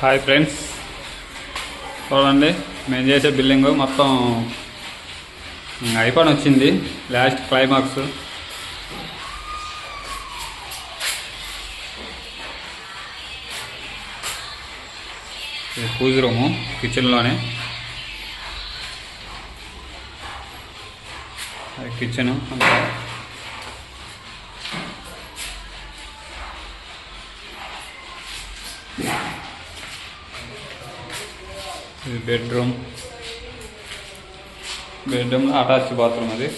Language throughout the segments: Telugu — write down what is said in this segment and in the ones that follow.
హాయ్ ఫ్రెండ్స్, చూడండి మేము చేసే బిల్డింగ్ మొత్తం అయిపోయి వచ్చింది. Last climax. ఇది పూజ రూము, కిచెన్లోనే. అది కిచెను అంతా. ఇది బెడ్రూమ్ అటాచ్ బాత్రూమ్. అది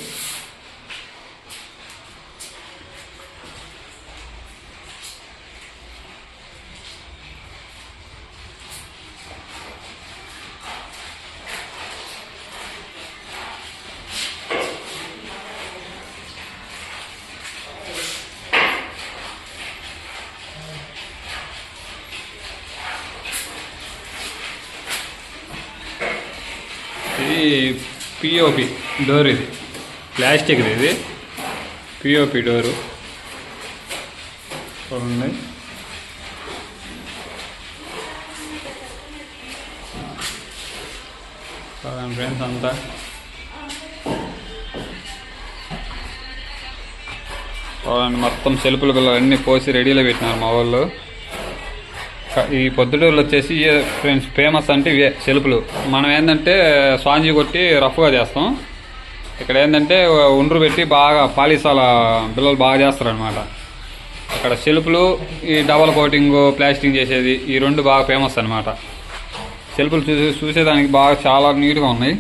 పిఓపి డోర్, ఇది ప్లాస్టిక్. ఇది పిఓపి డోరు చూడండి. ఫ్రెండ్స్ అంతా చూడండి, మొత్తం సెల్ఫ్లు పిల్లలు అన్నీ పోసి రెడీలో పెట్టినారు మా వాళ్ళు. ఈ పొద్దుటూరులో వచ్చేసి ఫ్రెండ్స్ ఫేమస్ అంటే ఇవే సెల్ఫ్లు. మనం ఏంటంటే స్పాంజీ కొట్టి రఫ్గా చేస్తాం. ఇక్కడ ఏంటంటే ఉండ్రు పెట్టి బాగా పాలిసాల పిల్లలు బాగా చేస్తారనమాట. అక్కడ సెల్ఫ్లు, ఈ డబల్ కోటింగ్ ప్లాస్టింగ్ చేసేది, ఈ రెండు బాగా ఫేమస్ అనమాట. సెల్ఫ్లు చూసేదానికి బాగా చాలా నీట్గా ఉన్నాయి.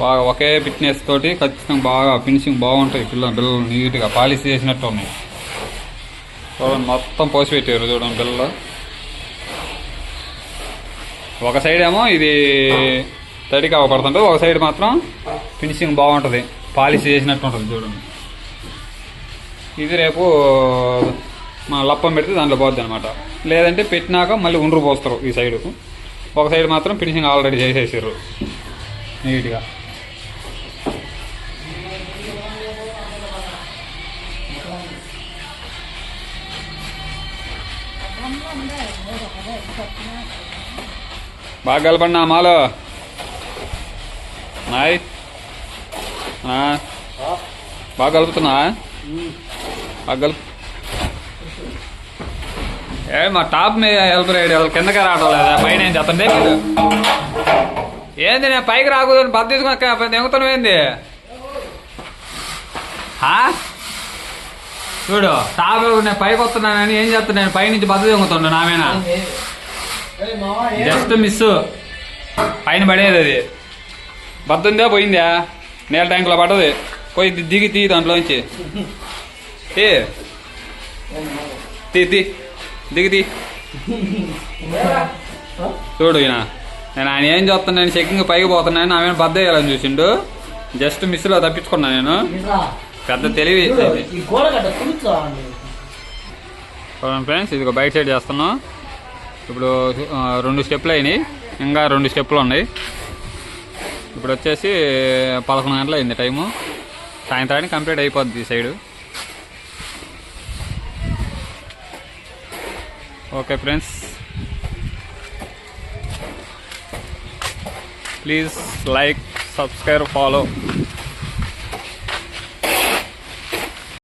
బాగా ఒకే ఫిట్నెస్ తోటి ఖచ్చితంగా బాగా ఫినిషింగ్ బాగుంటాయి. పిల్లలు నీట్గా పాలిష్ చేసినట్టు ఉన్నాయి. చూడండి, మొత్తం పోసి పెట్టారు చూడండి పిల్లలు. ఒక సైడ్ ఏమో ఇది తడికి అవ్వబడుతుంటుంది, ఒక సైడ్ మాత్రం ఫినిషింగ్ బాగుంటుంది, పాలిష్ చేసినట్టు ఉంటుంది చూడండి. ఇది రేపు మన లప్పం పెడితే దాంట్లో పోద్ది అనమాట. లేదంటే పెట్టినాక మళ్ళీ ఉండ్రు పోస్తారు ఈ సైడు. ఒక సైడ్ మాత్రం ఫినిషింగ్ ఆల్రెడీ చేసేసారు నీట్గా. బాగా కలపండి మాలో నాయ్. బాగా కలుపుతున్నా, బాగా కలుపు. మా టాప్ మీద హెల్ప్ రేడు కిందకే రావడం లేదా? పైన ఏం చేస్తండి ఏంది? నేను పైకి రాకూడదని బద్దీసుకుని దిగుతాను ఏంది? చూడు, టాప్ నేను పైకి వస్తున్నానని ఏం చేస్తాను, నేను పైనుంచి బద్ద దిగుతున్నా. నామేనా జస్ట్ మిస్, పైన పడేది. అది బద్దుందా పోయిందా? నీళ్ళ ట్యాంకులో పడ్డది. పోయి దిగి తీ దాంట్లోంచి దిగి చూడు. ఈయన నేను ఆయన ఏం చేస్తాను, నేను చెక్కింగ్ పైకి పోతున్నాను, ఆమె బద్ద వేయాలని చూసిండు. జస్ట్ మిస్లో తప్పించుకున్నా నేను. పెద్ద తెలివి ఫ్రెండ్స్. ఇది బయట సైడ్ చేస్తున్నాం. ఇప్పుడు 2 స్టెప్లు అయినాయి, ఇంకా 2 స్టెప్లు ఉన్నాయి. ఇప్పుడు వచ్చేసి 11 గంటలు అయింది టైము. సాయంత్రానికి కంప్లీట్ అయిపోద్ది ఈ side. Okay friends, please like, subscribe, follow.